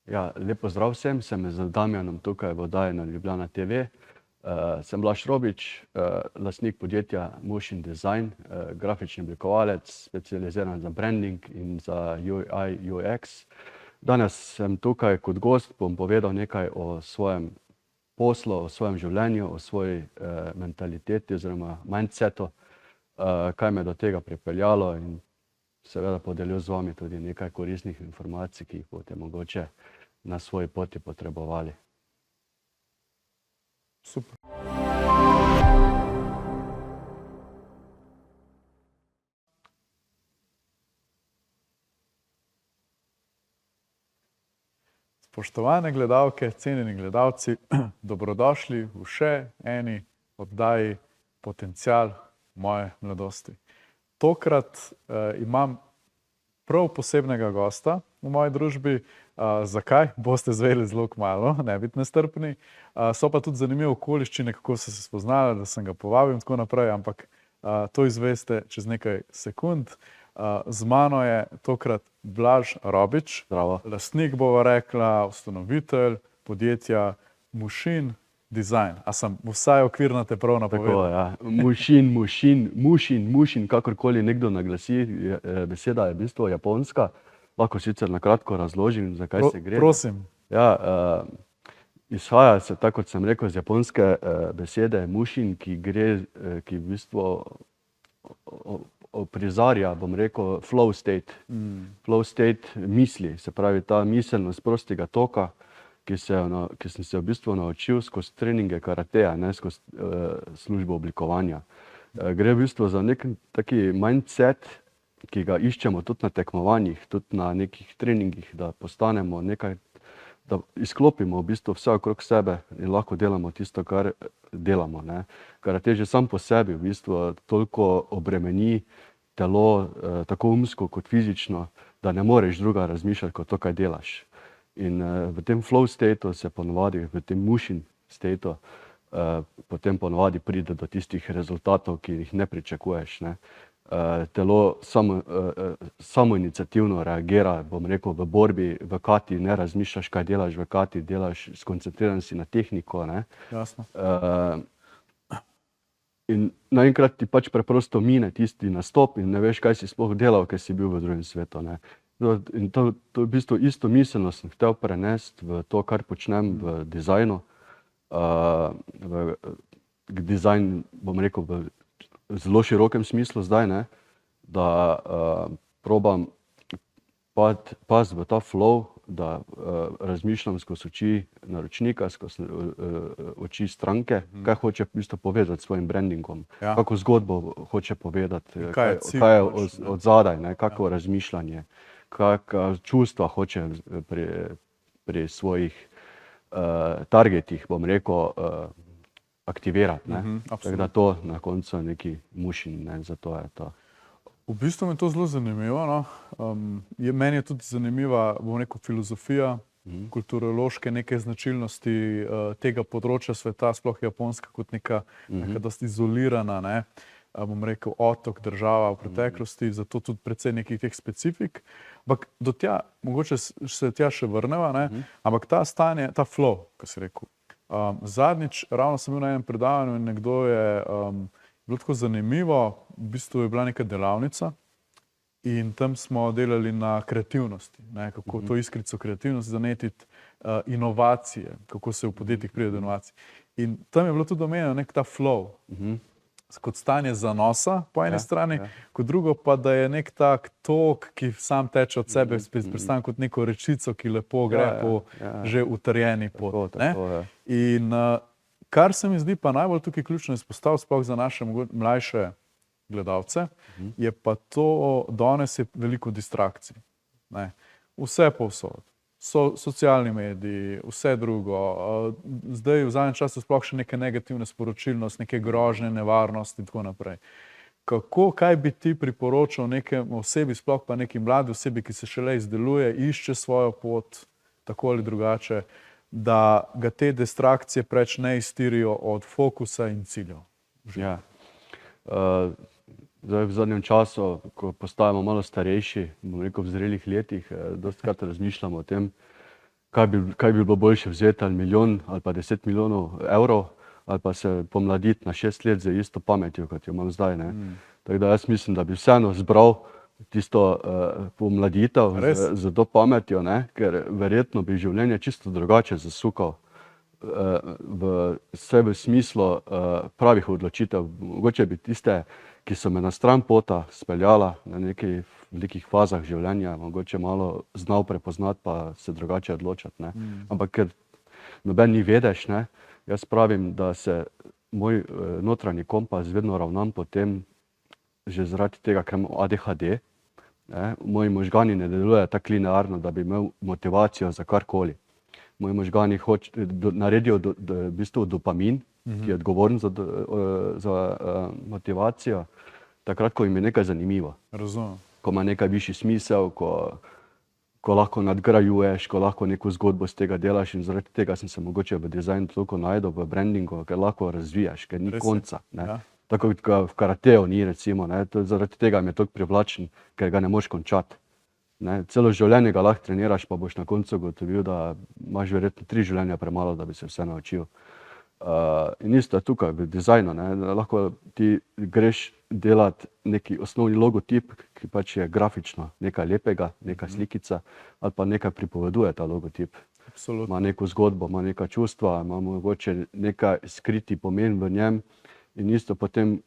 Ja, lep pozdrav vsem, sem z Damjanom tukaj v oddaji na Ljubljana TV. Sem Blaž Robič, lastnik podjetja Motion Design, grafični oblikovalec, specializiran za branding in za UI, UX. Danes sem tukaj kot gost, bom povedal nekaj o svojem poslu, o svojem življenju, o svoji mentaliteti oziroma mindsetu, kaj me do tega pripeljalo in seveda podelil z vami tudi nekaj koristnih informacij, ki jih boste mogoče na svoji poti potrebovali. Super. Spoštovane gledalke, cenjeni gledalci, dobrodošli v še eni oddaji Potencial moje mladosti. Tokrat imam prav posebnega gosta v moji družbi. Zakaj? Boste izvedeli zelo kmalu, ne biti nestrpni. So pa tudi zanimive okoliščine, kako so se spoznali, da sem ga povabil in tako naprej, ampak to izveste čez nekaj sekund. Z mano je tokrat Blaž Robič, lastnik bova rekla, ustanovitelj podjetja Motion Design. A sem vsaj okvirno te prav napovedal? Tako, ja. Motion, kakorkoli nekdo naglasi, beseda je v bistvu japonska. Lahko sicer na kratko razložim, zakaj se gre. Prosim. Ja, izhaja se, tako kot sem rekel, iz japonske besede Motion, ki v bistvu prizarja, bom rekel, flow state. Flow state misli, se pravi ta miselnost prostega toka, ki sem se v bistvu naučil skozi treninge karateja, ne skozi službo oblikovanja. Gre v bistvu za nek taki mindset, ki ga iščemo tudi na tekmovanjih, tudi na nekih treningih, da postanemo nekaj, da izklopimo v bistvu vse okrog sebe in lahko delamo tisto, kar delamo, ne. Karate že sam po sebi v bistvu toliko obremeni telo, tako umsko kot fizično, da ne moreš druga razmišljati kot to, kaj delaš. In v tem flow stateu se ponovadi, v tem motion stateu, potem ponovadi pride do tistih rezultatov, ki jih ne pričakuješ, ne. Telo samoiniciativno reagira, bom rekel, v borbi, v kati, ne razmišljaš, kaj delaš v kati, delaš, skoncentriran si na tehniko, ne. Jasno. In naenkrat ti pač preprosto mine tisti nastop in ne veš, kaj si sploh delal, ker si bil v drugem svetu, ne. In to v bistvu isto miselnost sem hotel prenesti v to, kar počnem v dizajnu. Dizajn, bom rekel, v zelo širokem smislu zdaj, ne, da probam pasti v ta flow, da razmišljam skozi oči naročnika, skozi oči stranke, kaj hoče v bistvu povedati s svojim brandingom, kako zgodbo hoče povedati, kaj je odzadaj, ne, kako razmišljanje, kaka čustva hoče pri svojih targetih, bom rekel, aktivirati, ne. Tako da to na koncu neki Motion, ne, zato je to. V bistvu mi je to zelo zanimivo, no. Meni je tudi zanimiva, bom rekel, filozofija, kulturološke neke značilnosti tega področja sveta, sploh Japonska kot neka dosti izolirana, ne, bom rekel, otok, država v preteklosti, zato tudi precej nekih teh specifik. Ampak do tja, mogoče se tja še vrneva, ne, ampak ta stanje, ta flow, ko si rekel. Zadnjič, ravno sem bil na enem predavanju in nekdo je bilo tako zanimivo, v bistvu je bila neka delavnica in tam smo delali na kreativnosti, ne, kako to iskrico kreativnosti zanetiti, inovacije, kako se v podjetjih pride do inovacij. In tam je bilo tudi omenjeno nek ta flow, kot stanje zanosa po eni strani, kot drugo pa, da je nek tak tok, ki sam teče od sebe, predstavljam kot neko rečico, ki lepo gre po že utrjeni poti, ne. In kar se mi zdi pa najbolj tukaj ključno izpostaviti, sploh za naše mlajše gledalce, je pa to, danes je veliko distrakcij, ne. Vse povsod. Socialni mediji, vse drugo. Zdaj v zadnjem času sploh še neke negativne sporočilnost, neke grožnje, nevarnosti in tako naprej. Kaj bi ti priporočal nekem osebi, sploh pa neki mladi osebi, ki se šele izdeluje, išče svojo pot, tako ali drugače, da ga te distrakcije preč ne iztirijo od fokusa in ciljev? Ja. Zdaj v zadnjem času, ko postajamo malo starejši, bom rekel v zrelih letih, dostikrat razmišljamo o tem, kaj bi bilo boljše vzeti, ali milijon, ali pa 10 milijonov evrov, ali pa se pomladiti na 6 let z isto pametjo, kot jo imam zdaj, ne. Tako da jaz mislim, da bi vseeno zbral tisto pomladitev z to pametjo, ne, ker verjetno bi življenje čisto drugače zasukal, vse v smislu pravih odločitev. Mogoče bi tiste, ki so me na stran pota speljala na nekih velikih fazah življenja, mogoče malo znal prepoznati pa se drugače odločati, ne. Ampak ker noben ni vedež, ne, jaz pravim, da se moj notranji kompas vedno ravnam po tem, že zaradi tega, ker imam ADHD, ne, moji možgani ne delujejo tako linearno, da bi imel motivacijo za karkoli. Moji možgani naredijo v bistvu dopamin, ki je odgovoren za motivacijo, takrat, ko jim je nekaj zanimivo. Razumem. Ko ima nekaj višji smisel, ko lahko nadgrajuješ, ko lahko neko zgodbo z tega delaš, in zaradi tega sem se mogoče v dizajnu toliko našel, v brandingu, ker lahko razvijaš, ker ni konca, ne. Ja. Tako kot v karateju ni, recimo, ne, zaradi tega mi je toliko privlačen, ker ga ne moreš končati. Ne, celo življenje ga lahko treniraš, pa boš na koncu ugotovil, da imaš verjetno 3 življenja premalo, da bi se vse naučil. In isto je tukaj v dizajnu, ne, lahko ti greš delati neki osnovni logotip, ki pač je grafično nekaj lepega, neka slikica, ali pa nekaj pripoveduje ta logotip. Absolutno. Ima neko zgodbo, ima neka čustva, ima mogoče nekaj skriti pomen v njem, in isto potem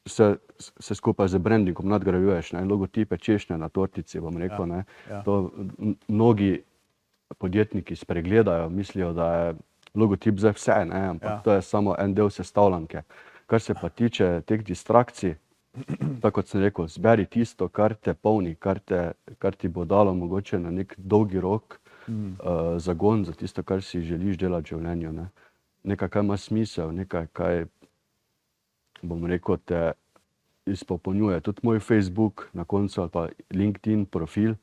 se skupaj z brandingom nadgrajuješ, ne, logotipe češnje na tortici, bom rekel, ne. To mnogi podjetniki spregledajo, mislijo, da je logotip zdaj vse, ne, ampak to je samo en del sestavljanke. Kar se pa tiče teh distrakcij, tako kot sem rekel, zberi tisto, kar te polni, kar ti bo dalo mogoče na nek dolgi rok zagon za tisto, kar si želiš delati v življenju, ne. Nekaj, kaj ima smisel, nekaj, kaj, bom rekel, te izpopolnjuje. Tudi moj Facebook na koncu ali pa LinkedIn profil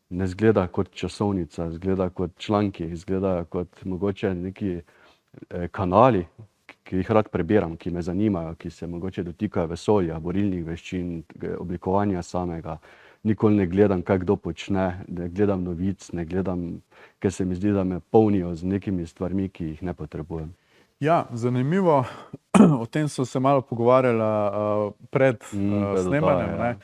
ne izgleda kot časovnica, izgleda kot članki, izgleda kot mogoče neki kanali, ki jih rad prebiram, ki me zanimajo, ki se mogoče dotikajo vesolja, borilnih veščin, oblikovanja samega. Nikoli ne gledam, kaj kdo počne, ne gledam novic, ne gledam, ker se mi zdi, da me polnijo z nekimi stvarmi, ki jih ne potrebujem. Ja, zanimivo. O tem so se malo pogovarjala pred snemanjem, ne.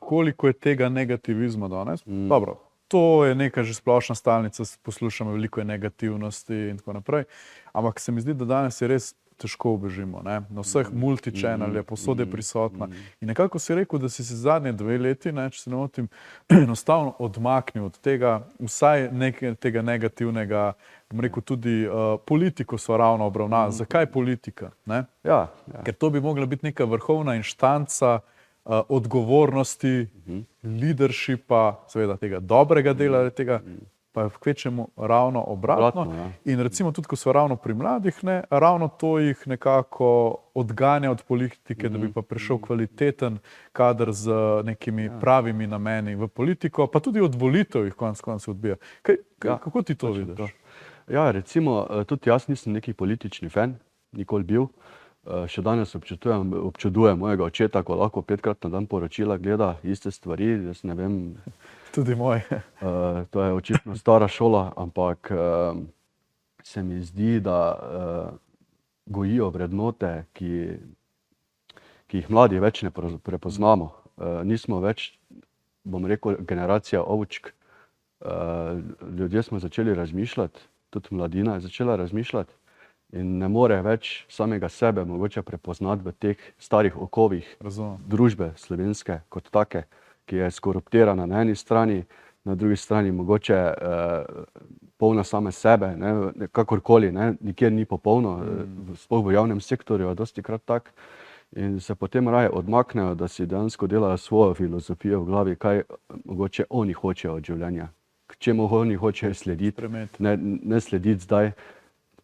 Koliko je tega negativizma danes? Dobro, to je neka že splošna stalnica, poslušamo, veliko je negativnosti in tako naprej, ampak se mi zdi, da danes je res težko ubežimo, ne. Na vseh multichannel je, povsod je prisotna. In nekako si rekel, da si se zadnje 2 leti, ne, če se ne motim, enostavno odmaknil od tega, vsaj nekaj tega negativnega, bom rekel, tudi politiko sva ravno obravnavali. Zakaj politika, ne? Ja. Ker to bi mogla biti neka vrhovna inštanca odgovornosti, leadershipa, seveda tega dobrega dela, tega pa je kvečemu ravno obratno. In recimo tudi, ko so ravno pri mladih, ne, ravno to jih nekako odganja od politike, da bi pa prišel kvaliteten kader z nekimi pravimi nameni v politiko, pa tudi od volitev jih konec koncev odbija. Kako ti to vidiš? Ja, recimo, tudi jaz nisem neki politični fan, nikoli bil. Še danes občudujem mojega očeta, ko lahko 5-krat na dan poročila gleda iste stvari, jaz ne vem. Tudi moj. To je očitno stara šola, ampak se mi zdi, da gojijo vrednote, ki jih mladi več ne prepoznamo. Nismo več, bom rekel, generacija ovčk. Ljudje smo začeli razmišljati, tudi mladina je začela razmišljati in ne more več samega sebe mogoče prepoznati v teh starih okovih družbe slovenske kot take, ki je skoruptirana na eni strani, na drugi strani mogoče polna same sebe, ne, kakorkoli, ne, nikjer ni popolno, sploh v javnem sektorju je dostikrat tak. In se potem raje odmaknejo, da si dejansko delajo svojo filozofijo v glavi, kaj mogoče oni hočejo od življenja. K čemu oni hočejo slediti, ne slediti zdaj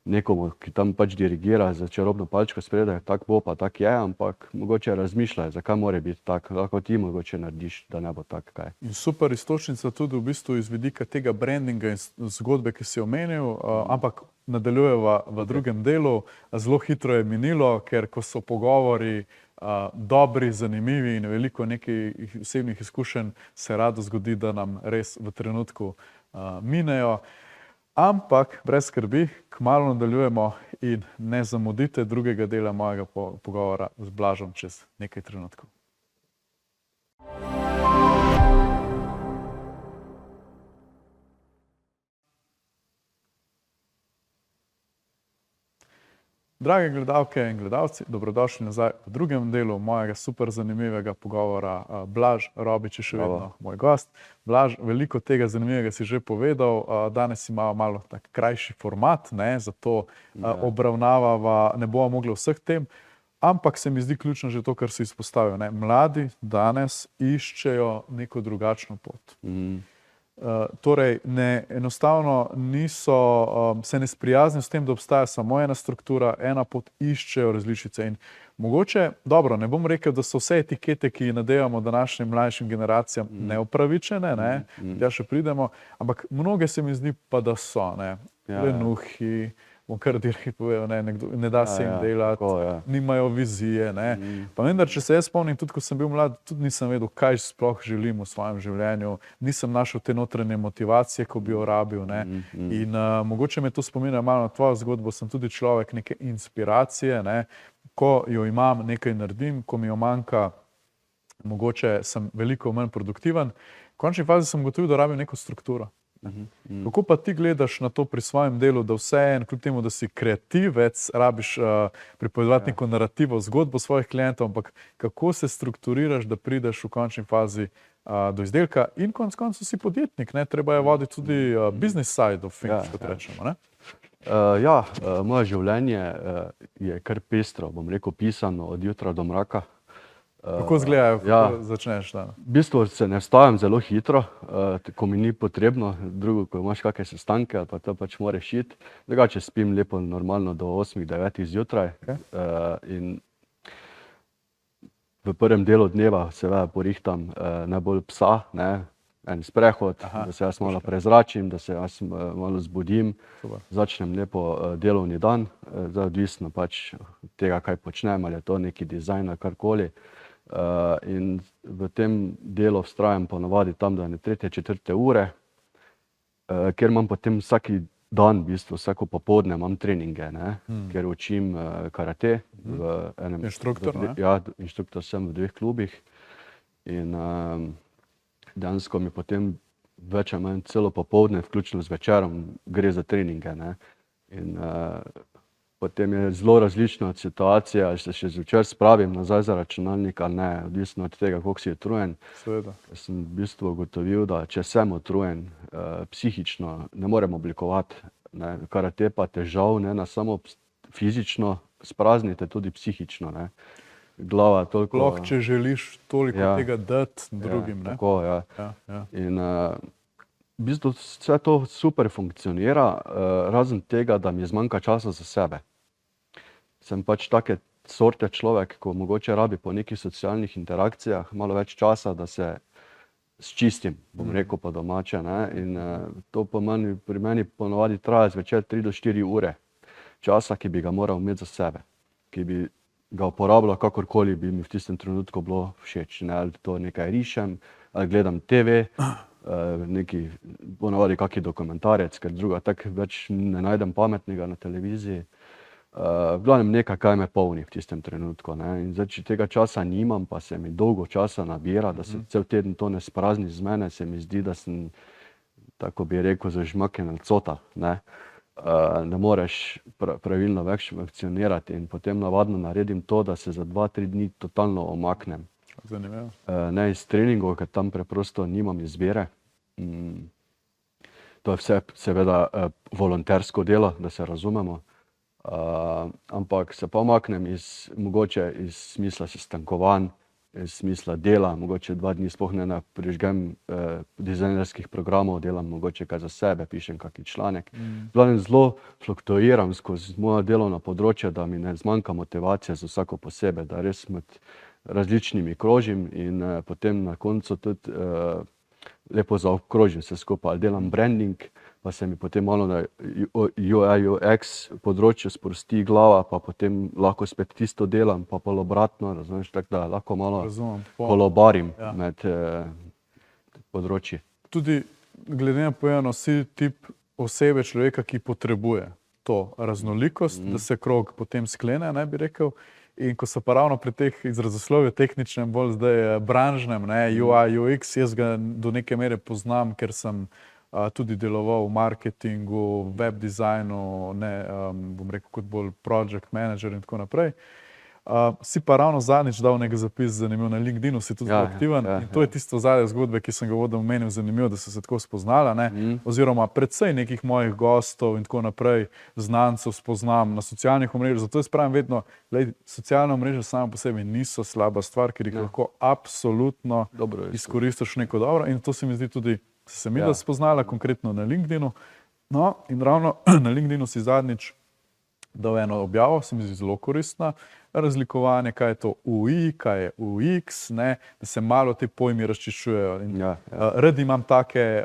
nekomu, ki tam pač dirigira za čarobno palčko spredaj, tak bo pa tak je, ampak mogoče razmišljajo, zakaj mora biti tak, lahko ti mogoče narediš, da ne bo tak kaj. In super iztočnica tudi v bistvu iz vidika tega brandinga in zgodbe, ki si omenil, ampak nadaljujeva v drugem delu. Zelo hitro je minilo, ker ko so pogovori dobri, zanimivi in veliko nekih osebnih izkušenj, se rado zgodi, da nam res v trenutku minejo. Ampak brez skrbi, kmalu nadaljujemo in ne zamudite drugega dela mojega pogovora z Blažom čez nekaj trenutkov. Drage gledalke in gledalci, dobrodošli nazaj v drugem delu mojega super zanimivega pogovora. Blaž Robič je še vedno moj gost. Blaž, veliko tega zanimivega si že povedal, danes imamo malo tak krajši format, zato obravnavava, ne bomo mogli vseh tem, ampak se mi zdi ključno že to, kar si izpostavil. Mladi danes iščejo neko drugačno pot. Torej, enostavno se ne sprijaznijo s tem, da obstaja samo ena struktura, ena pot, iščejo različice. In mogoče, dobro, ne bom rekel, da so vse etikete, ki jih nadevamo današnjim mlajšim generacijam, neupravičene, tja še pridemo, ampak mnoge se mi zdi pa, da so, lenuhi, bom kar direkt povedal, ne da se jim delati, nimajo vizije, Pa vendar, če se jaz spomnim, tudi ko sem bil mlad, tudi nisem vedel, kaj sploh želim v svojem življenju, nisem našel te notranje motivacije, ko bi jo rabil, In mogoče me to spominja malo na tvojo zgodbo, sem tudi človek neke inspiracije, Ko jo imam, nekaj naredim, ko mi jo manjka, mogoče sem veliko manj produktiven. V končni fazi sem ugotovil, da rabim neko strukturo. Kako pa ti gledaš na to pri svojem delu, da vseeno, kljub temu, da si kreativec, rabiš pripovedovati neko narativo, zgodbo svojih klientov, ampak kako se strukturiraš, da prideš v končni fazi do izdelka in konec koncev si podjetnik, treba je voditi tudi business side of things, kot rečemo, moje življenje je kar pestro, bom rekel, pisano od jutra do mraka. Kako izgledajo, kako začneš dan? V bistvu se ne vstajam zelo hitro, ko mi ni potrebno, drugo, ko imaš kakšne sestanke, ali pa to pač moraš iti. Drugače spim lepo normalno do 8-9 zjutraj. In v prvem delu dneva seveda porihtam najbolj psa, en sprehod, da se jaz malo prezračim, da se jaz malo zbudim, začnem lepo delovni dan, odvisno pač tega, kaj počnem, ali je to neki dizajn ali karkoli. In v tem delu vztrajam ponavadi tam do 3-4 ure, kjer imam potem vsaki dan, v bistvu vsako popoldne imam treninge, ker učim karate. Inštruktor, Ja, inštruktor sem v 2 klubih in dejansko mi potem več ali manj celo popoldne, vključno z večerom, gre za treninge. In potem je zelo različna situacija, ali se še zvečer spravim nazaj za računalnik ali ne, odvisno od tega, koliko si utrujen. Seveda. Sem v bistvu ugotovil, da če sem utrujen psihično, ne morem oblikovati. Karate pa težav, ne samo fizično spraznite, tudi psihično. Glava toliko... Sploh, če želiš toliko tega dati drugim. Tako, In v bistvu vse to super funkcionira, razen tega, da mi zmanjka časa za sebe. Sem pač take sorte človek, ko mogoče rabi po nekih socialnih interakcijah malo več časa, da se sčistim, bom rekel po domače. In to pri meni ponavadi traja zvečer 3 do 4 ure časa, ki bi ga moral imeti za sebe, ki bi ga uporabljal kakorkoli bi mi v tistem trenutku bilo všeč. Ali to nekaj rišem, ali gledam TV, neki ponavadi kaki dokumentarec, ker druga tako več ne najdem pametnega na televiziji. V glavnem nekaj, kaj me polni v tistem trenutku. In zdaj, če tega časa nimam, pa se mi dolgo časa nabira, da se cel teden to ne sprazni z mene, se mi zdi, da sem, tako bi rekel, zažmaken ali cota. Ne moreš pravilno več funkcionirati in potem navadno naredim to, da se za 2-3 dni totalno omaknem. Zanimivo. Ne iz treningov, ker tam preprosto nimam izbire. To je vse seveda volontersko delo, da se razumemo. Ampak se pa omaknem mogoče iz smisla sestankovanj, iz smisla dela, mogoče 2 dni sploh ne prižgem dizajnerskih programov, delam mogoče kaj za sebe, pišem kaki članek. Zelo fluktuiram skozi moja delovna področja, da mi ne zmanjka motivacije za vsako posebej, da res med različnimi krožim in potem na koncu tudi lepo zaokrožim vse skupaj. Delam branding, pa se mi potem malo na UI, UX področju sprosti glava, pa potem lahko spet tisto delam, pa pol obratno, razumeš, tako da lahko malo kolobarim med področji. Tudi glede na povedano, si tip osebe, človeka, ki potrebuje to raznolikost, da se krog potem sklene, ne bi rekel. In ko so pa ravno pri teh izrazoslovju tehničnem, bolj zdaj branžnem, ne, UI, UX, jaz ga do neke mere poznam, ker sem tudi deloval v marketingu, web dizajnu, bom rekel kot bolj project manager in tako naprej. Si pa ravno zadnjič dal nekaj zapis zanimiv na LinkedInu, si tudi aktiven in to je tisto zadnje zgodbe, ki sem ga vodil omenil, zanimivo, da so se tako spoznala, ne? Oziroma predvsej nekih mojih gostov in tako naprej, znancev spoznam na socialnih omrežjih, zato jaz pravim vedno, socialne omrežje same po sebi niso slaba stvar, ker jih lahko absolutno izkoristiš neko dobro in to se mi zdi tudi, se mi da spoznala konkretno na LinkedInu. No, in ravno na LinkedInu si zadnjič dal eno objavo, se mi zdi zelo koristna, razlikovanje, kaj je to UI, kaj je UX, ne, da se malo te pojmi razčiščujejo. Rad imam take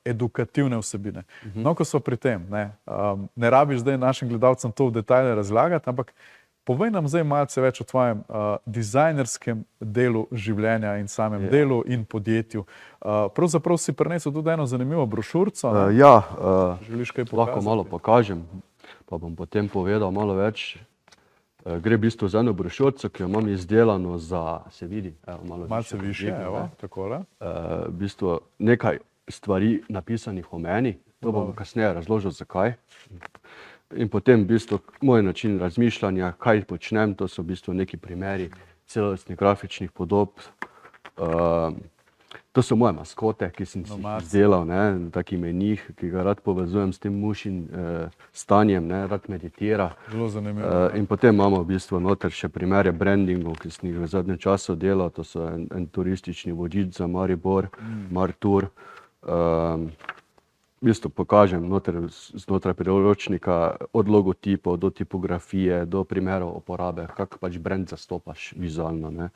edukativne vsebine. No, ko so pri tem, ne rabiš zdaj našim gledalcem to v detajle razlagati, ampak povej nam zdaj malce več o tvojem dizajnerskem delu življenja in samem delu in podjetju. Pravzaprav si prinesel tudi eno zanimivo brošurico. Želiš kaj pokazati? Lahko malo pokažem, pa bom potem povedal malo več. Gre v bistvu za eno brošurico, ki jo imam izdelano za, se vidi, malce više, takole. V bistvu nekaj stvari napisanih o meni, to bom kasneje razložil zakaj. In potem v bistvu moj način razmišljanja, kaj počnem, to so v bistvu neki primeri celostnih grafičnih podob. To so moje maskote, ki sem si izdelal, taki menih, ki ga rad povezujem s tem mušim stanjem, rad meditira. Zelo zanimivo. In potem imamo v bistvu noter še primere brandingov, ki sem jih v zadnjem času delal, to so en turistični vodič za Maribor, Martur. V bistvu pokažem znotraj priročnika od logotipov do tipografije, do primerov uporabe, kak pač brand zastopaš vizualno, ne.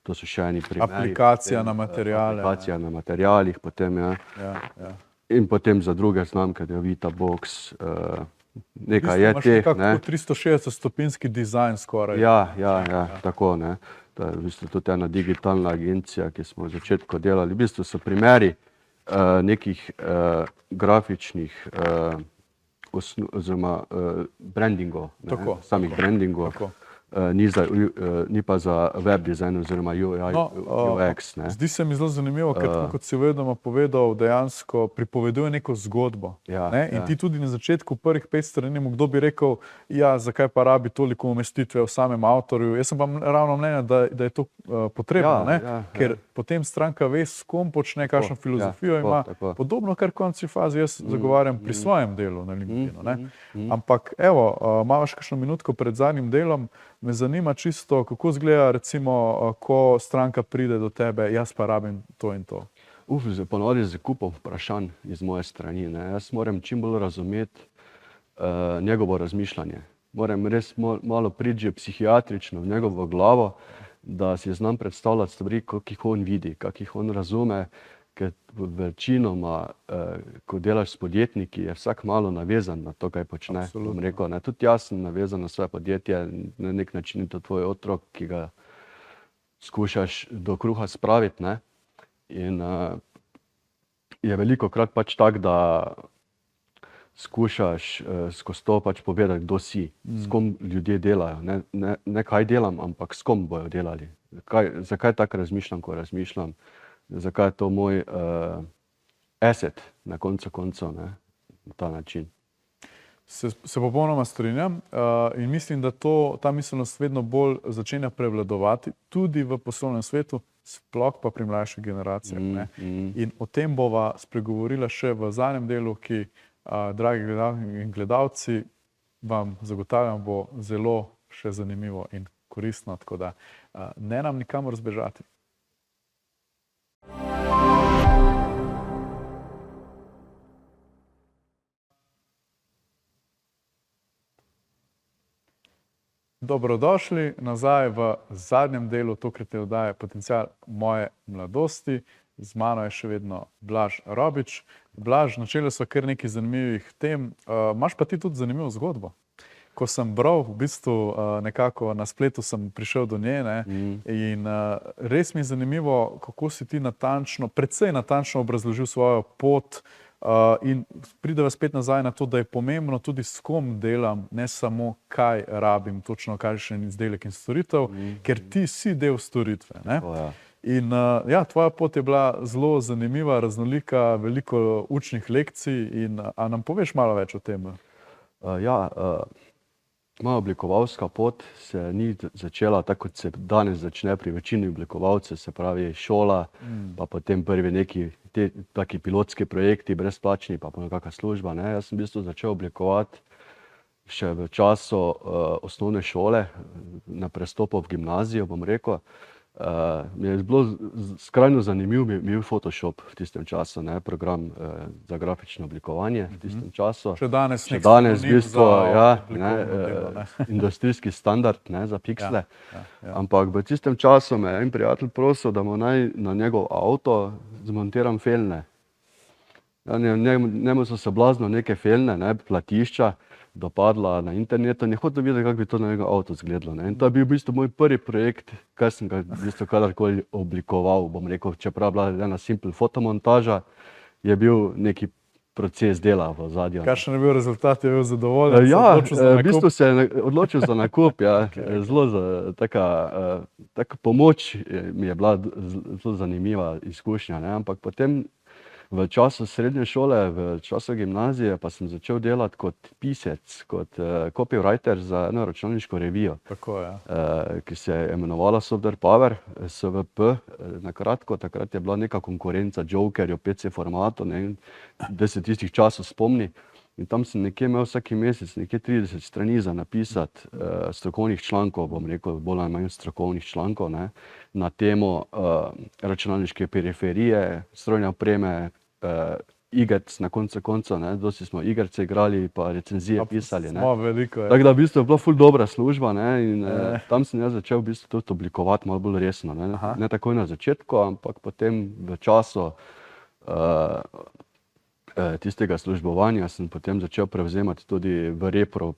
To so še eni primeri. Aplikacija na materiale. Aplikacija na materialih potem, In potem za druge znamke, da je Vitabox, nekaj je teh, ne. Imaš nekako 360-stopinski dizajn skoraj. Tako, ne. To je v bistvu tudi ena digitalna agencija, ki smo v začetku delali. V bistvu so primeri nekih grafičnih oziroma brandingov, samih brandingov, ni pa za web dizajn oziroma UX. Zdi se mi zelo zanimivo, ker kot si vedoma povedal, dejansko pripoveduje neko zgodbo. In ti tudi na začetku prvih 5 strani, kdo bi rekel, zakaj pa rabi toliko umestitve v samem avtorju. Jaz sem pa ravno mnenja, da je to potrebno, ker potem stranka ve, s kom počne, kakšno filozofijo ima. Podobno, kar v končni fazi jaz zagovarjam pri svojem delu na LinkedInu. Ampak evo, imaš kakšno minutko pred zadnjim delom, me zanima čisto, kako izgleda recimo, ko stranka pride do tebe, jaz pa rabim to in to. Ponavadi z kupom vprašanj iz moje strani, ne. Jaz moram čim bolj razumeti njegovo razmišljanje. Moram res malo priti že psihiatrično v njegovo glavo, da si znam predstavljati stvari, kako jih on vidi, kako jih on razume, ker večinoma, ko delaš s podjetniki, je vsak malo navezan na to, kaj počne. Bom rekel, ne, tudi jaz sem navezan na svoje podjetje, na nek način je to tvoj otrok, ki ga skušaš do kruha spraviti, ne. In je velikokrat pač tako, da skušaš skozi to pač povedati, kdo si, s kom ljudje delajo, ne kaj delam, ampak s kom bojo delali. Zakaj tako razmišljam, ko razmišljam, zakaj je to moj asset na koncu koncev, ne, na ta način. Se popolnoma strinjam in mislim, da ta miselnost vedno bolj začenja prevladovati tudi v poslovnem svetu, sploh pa pri mlajših generacijah. In o tem bova spregovorila še v zadnjem delu, ki, dragi gledalci in gledalci, vam zagotavljam, bo zelo še zanimivo in koristno, tako da ne nam nikamor zbežati. Dobrodošli nazaj v zadnjem delu tokratne oddaje Potencial moje mladosti. Z mano je še vedno Blaž Robič. Blaž, načeli sva kar nekaj zanimivih tem. Imaš pa ti tudi zanimivo zgodbo. Ko sem bral, v bistvu nekako na spletu sem prišel do nje, ne, in res mi je zanimivo, kako si ti natančno, precej natančno obrazložil svojo pot In prideva spet nazaj na to, da je pomembno tudi s kom delam, ne samo kaj rabim, točno kakšen izdelek in storitev, ker ti si del storitve. Ne? In ja, tvoja pot je bila zelo zanimiva, raznolika, veliko učnih lekcij in a nam poveš malo več o tem? Moja oblikovalska pot se ni začela tako, kot se danes začne pri večini oblikovalcev, se pravi šola, pa potem prvi neki taki pilotski projekti, brezplačni, pa nekakva služba. Ne. Jaz sem v bistvu začel oblikovati še v času osnovne šole, na prestopu v gimnazijo, bom rekel. Mi je bilo skrajno zanimiv mi je bil Photoshop v tistem času, ne, program za grafično oblikovanje v tistem času. Še danes v bistvu, industrijski standard, ne, za piksle. Ampak v tistem času me je en prijatelj prosil, da mu naj na njegov avto zmontiram felne. Njemu so se blazno neke felne, ne, platišča dopadla na internetu in je hotel videti, kako bi to na njegov avto izgledalo. Ne. In to je bil v bistvu moj prvi projekt, kar sem ga v bistvu kadarkoli oblikoval, bom rekel, čeprav bila ena simpel fotomontaža, je bil neki proces dela v ozadju. Kakšen je bil rezultat, je bil zadovoljen? V bistvu se je odločil za nakup, zelo taka pomoč mi je bila zelo zanimiva izkušnja, ne. Ampak potem v času srednje šole, v času gimnazije pa sem začel delati kot pisec, kot copywriter za eno računalniško revijo, ki se je imenovala Software Power, SVP, na kratko. Takrat je bila neka konkurenca Jokerju, PC formatu, ne, da se tistih časov spomni. In tam sem nekje imel vsaki mesec nekje 30 strani za napisati strokovnih člankov, bom rekel, bolj ali manj strokovnih člankov, ne, na temo računalniške periferije, strojne opreme, igrc na koncu koncev, ne, dosti smo igrce igrali pa recenzije pisali, ne. Tako da v bistvu je bila ful dobra služba, ne, in tam sem jaz začel v bistvu tudi oblikovati malo bolj resno, ne. Ne takoj na začetku, ampak potem v času tistega službovanja sem potem začel prevzemati tudi v repro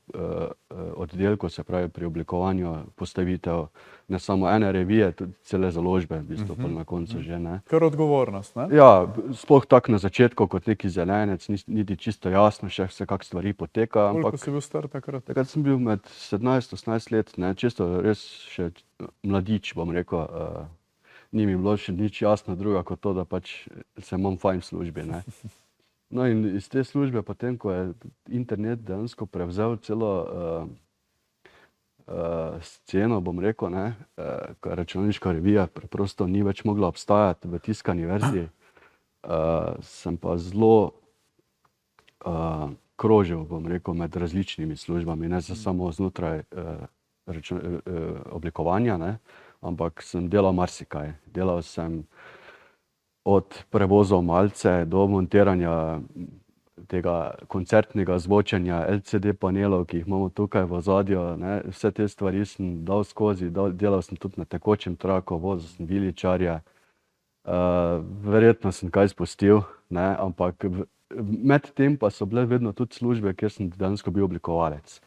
oddelku, se pravi pri oblikovanju postavitev ne samo ene revije, tudi cele založbe, v bistvu pol na koncu že, ne. Kar odgovornost, ne? Ja, sploh tako na začetku kot neki zelenec, niti čisto jasno še vse, kako stvari poteka. Koliko si bil star takrat? Takrat sem bil med 17-18 let, ne, čisto res še mladič, bom rekel. Ni mi bilo še nič jasno druga kot to, da pač se imam fajn v službi, ne. No, in iz te službe potem, ko je internet dejansko prevzel celo sceno, bom rekel, ne, ko računalniška revija preprosto ni več mogla obstajati v tiskani verziji, sem pa zelo krožil, bom rekel, med različnimi službami, ne samo znotraj oblikovanja, ne, ampak sem delal marsikaj. Delal sem od prevozov malce do montiranja tega koncertnega zvočenja LCD panelov, ki jih imamo tukaj v ozadju, ne. Vse te stvari sem dal skozi, delal sem tudi na tekočem traku, vozil sem viličarje. Verjetno sem kaj spustil, ne, ampak med tem pa so bile vedno tudi službe, kjer sem dejansko bil oblikovalec.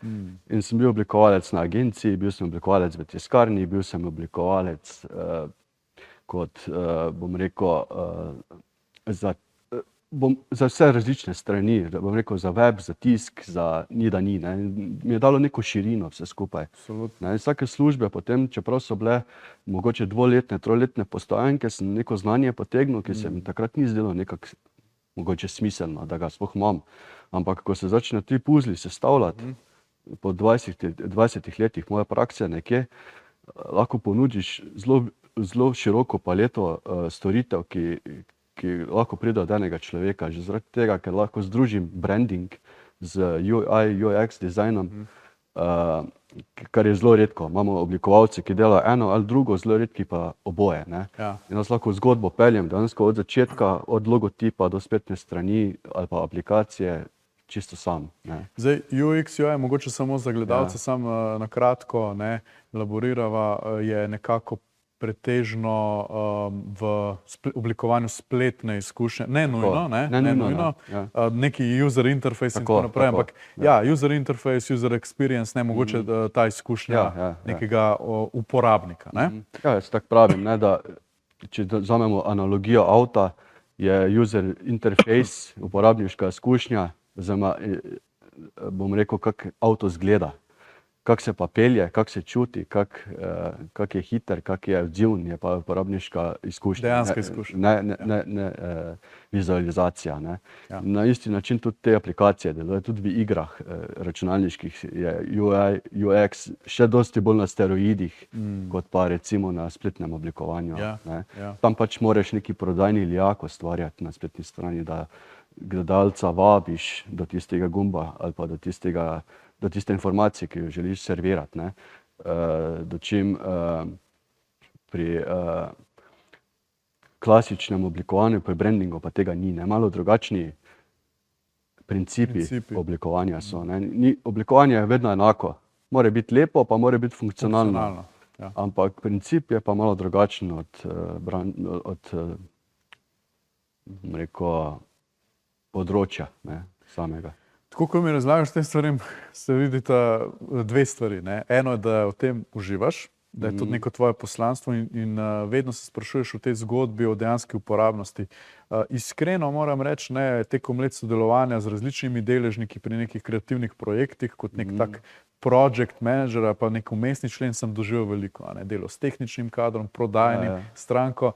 In sem bil oblikovalec na agenciji, bil sem oblikovalec v tiskarni, bil sem oblikovalec kot, bom rekel, za vse različne strani, bom rekel, za web, za tisk, za ni da ni, ne. Mi je dalo neko širino vse skupaj. Ne, vsake službe potem, čeprav so bile mogoče dvoletne, troletne postojanke, sem neko znanje potegnil, ki se mi takrat ni zdelo nekako mogoče smiselno, da ga sploh imam. Ampak ko se začne ti puzli sestavljati, po 20 letih moje prakse nekje, lahko ponudiš zelo široko paleto storitev, ki lahko pride od enega človeka, že zaradi tega, ker lahko združim branding z UI, UX dizajnom, kar je zelo redko. Imamo oblikovalce, ki delajo eno ali drugo, zelo redki pa oboje, ne. In jaz lahko zgodbo peljem dejansko od začetka, od logotipa do spletne strani ali pa aplikacije, čisto sam, ne. Zdaj, UX, UI, mogoče samo za gledalce, samo na kratko, ne, elaborirava, je nekako pretežno v oblikovanju spletne izkušnje, ne nujno, ne nujno, neki user interface in tako naprej, ampak user interface, user experience, ne, mogoče ta izkušnja nekega uporabnika, ne. Ja, jaz tako pravim, ne, da če vzamemo analogijo avta, je user interface, uporabniška izkušnja, bom rekel, kak avto zgleda, kak se pa pelje, kak se čuti, kak je hiter, kak je odziven, je pa uporabniška izkušnja. Dejanska izkušnja. Ne vizualizacija. Ne. Ja. Na isti način tudi te aplikacije delujejo, tudi v igrah računalniških je UI, UX še dosti bolj na steroidih, kot pa recimo na spletnem oblikovanju. Ja, Ne. ja. Tam pač moraš neki prodajni lijak ustvarjati na spletni strani, da gledalca vabiš do tistega gumba ali pa do tiste informacije, ki jo želiš servirati. Ne. Dočim pri klasičnem oblikovanju, pri brandingu pa tega ni. Ne. Malo drugačni principi oblikovanja so. Ne. Oblikovanje je vedno enako. More biti lepo, pa more biti funkcionalno. Ja. Ampak princip je pa malo drugačen od področja, ne, samega. Tako, ko mi razlagaš tem stvarem, se vidita dve stvari. Ne. Eno je, da v tem uživaš, da je to neko tvoje poslanstvo in vedno se sprašuješ o tej zgodbi, o dejanski uporabnosti. Iskreno moram reči, ne, tekom let sodelovanja z različnimi deležniki pri nekih kreativnih projektih, kot nek tak project manager, pa nek vmesni člen sem doživel veliko. Ne. Delo s tehničnim kadrom, prodajnim, stranko,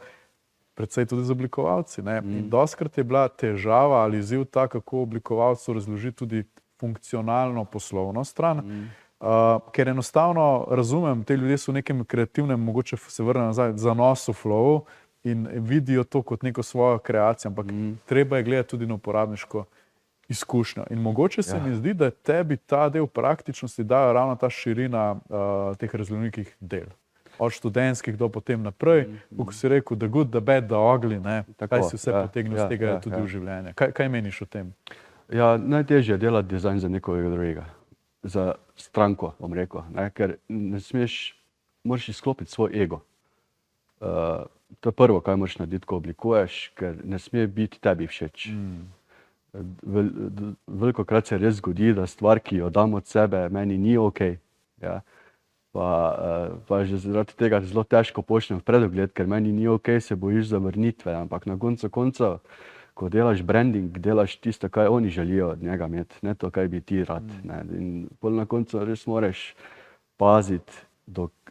predvsej tudi z oblikovalci. Ne. In dostikrat je bila težava ali izziv ta, kako oblikovalcu razložiti tudi funkcionalno poslovno stran, ker enostavno razumem, te ljudje so v nekem kreativnem, mogoče se vrne nazaj, zanosu flowu in vidijo to kot neko svojo kreacijo, ampak treba je gledati tudi na uporabniško izkušnjo. In mogoče se mi zdi, da tebi ta del praktičnosti daje ravno ta širina teh raznolikih del. Od študentskih do potem naprej, kako si rekel, the good, the bad, the ugly, ne? Kaj si vse potegnil z tega tudi v življenje. Kaj meniš o tem? Ja, najtežje je delati dizajn za nekoga drugega. Za stranko, bom rekel, ne? Ker ne smeš, moraš izklopiti svoj ego. To je prvo, kaj moraš narediti, ko oblikuješ, ker ne sme biti tebi všeč. Velikokrat se res zgodi, da stvar, ki jo dam od sebe, meni ni okej. Ja. Pa že zaradi tega zelo težko počnem v predogled, ker meni ni okej, se bojiš zavrnitve, ampak na koncu koncev, ko delaš branding, delaš tisto, kaj oni želijo od njega imeti, ne to, kaj bi ti rad. Ne. In pol na koncu res moraš paziti,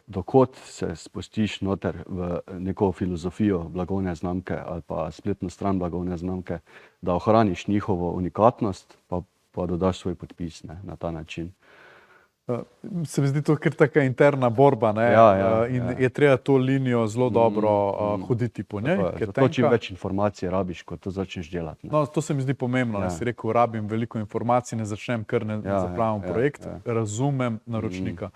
dokot se spustiš noter v neko filozofijo blagovne znamke ali pa spletno stran blagovne znamke, da ohraniš njihovo unikatnost, pa dodaš svoj podpis, ne, na ta način. Se mi zdi to kar taka interna borba, ne? In je treba to linijo zelo dobro hoditi po njej. Zato čim več informacij rabiš, ko to začneš delati. Ne? No, to se mi zdi pomembno. Ja. Si rekel, rabim veliko informacij, ne začnem kar ne zapravim projekt, razumem naročnika.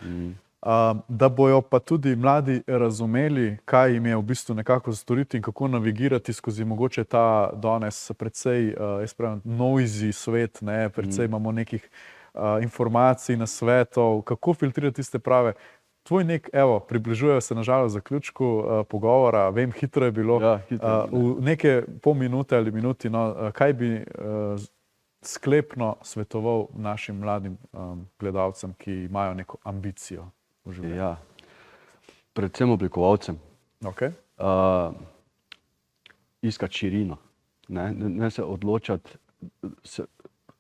Da bojo pa tudi mladi razumeli, kaj jim je v bistvu nekako storiti in kako navigirati skozi mogoče ta danes precej, noisy svet, ne? Precej imamo nekih informacij, nasvetov, kako filtrirati tiste prave. Tvoj približujejo se nažalost zaključku pogovora, vem, hitro je bilo, v neke pol minute ali minuti, no, kaj bi sklepno svetoval našim mladim gledalcem, ki imajo neko ambicijo v življenju? Ja, predvsem oblikovalcem. Okay. Iskati širino, ne se odločati,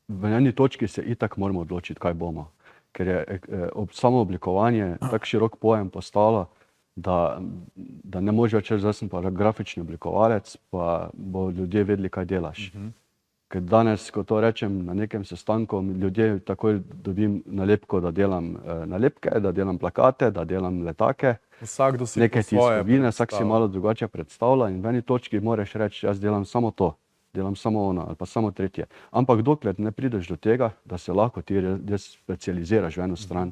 v eni točki se itak moramo odločiti, kaj bomo, ker je samo oblikovanje tak širok pojem postalo, da ne možeš več reči, da sem pa grafični oblikovalec, pa bo ljudje vedeli, kaj delaš. Ker danes, ko to rečem na nekem sestanku, ljudje takoj dobim nalepko, da delam nalepke, da delam plakate, da delam letake, neke tiskovine, vsak si malo drugače predstavlja in v eni točki moraš reči, jaz delam samo to. Delam samo ono ali pa samo tretje. Ampak dokler ne prideš do tega, da se lahko ti specializiraš v eno stran,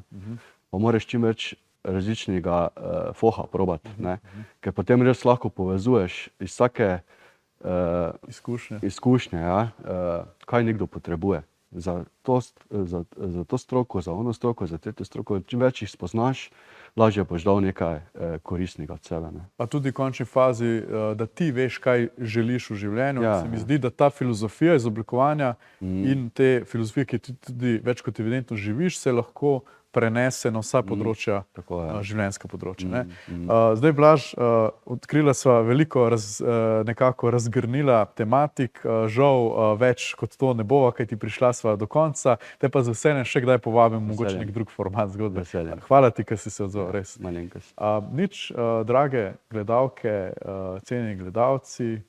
pa moraš čim več različnega foha probati, ne? Ker potem res lahko povezuješ iz vsake izkušnje, ja, kaj nekdo potrebuje za za to stroko, za ono stroko, za tretjo stroko. Čim več jih spoznaš, lažje boš dal nekaj koristnega od sebe. Ne. Pa tudi v končni fazi, da ti veš, kaj želiš v življenju. Ja, Se mi zdi, da ta filozofija izoblikovanja in te filozofije, ki ti tudi več kot evidentno živiš, se lahko prenese na vsa področja, življenjska področja. Ne? Zdaj, Blaž, odkrila sva veliko, nekako razgrnila tematik, žal več kot to ne bova, kaj ti prišla sva do konca, te pa z veseljem še kdaj povabim, mogoče nek drug format zgodbe. Hvala ti, ker si se odzval, res. Nič, drage gledalke, cenjeni gledalci,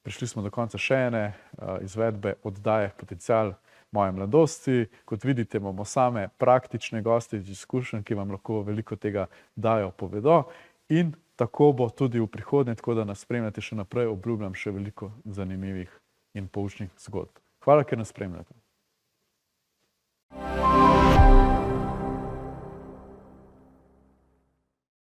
prišli smo do konca še ene izvedbe oddaje Potencial moje mladosti. Kot vidite, imamo same praktične goste iz izkušenj, ki vam lahko veliko tega dajo, povedo. In tako bo tudi v prihodnje, tako da nas spremljate še naprej, obljubljam še veliko zanimivih in poučnih zgodb. Hvala, ker nas spremljate.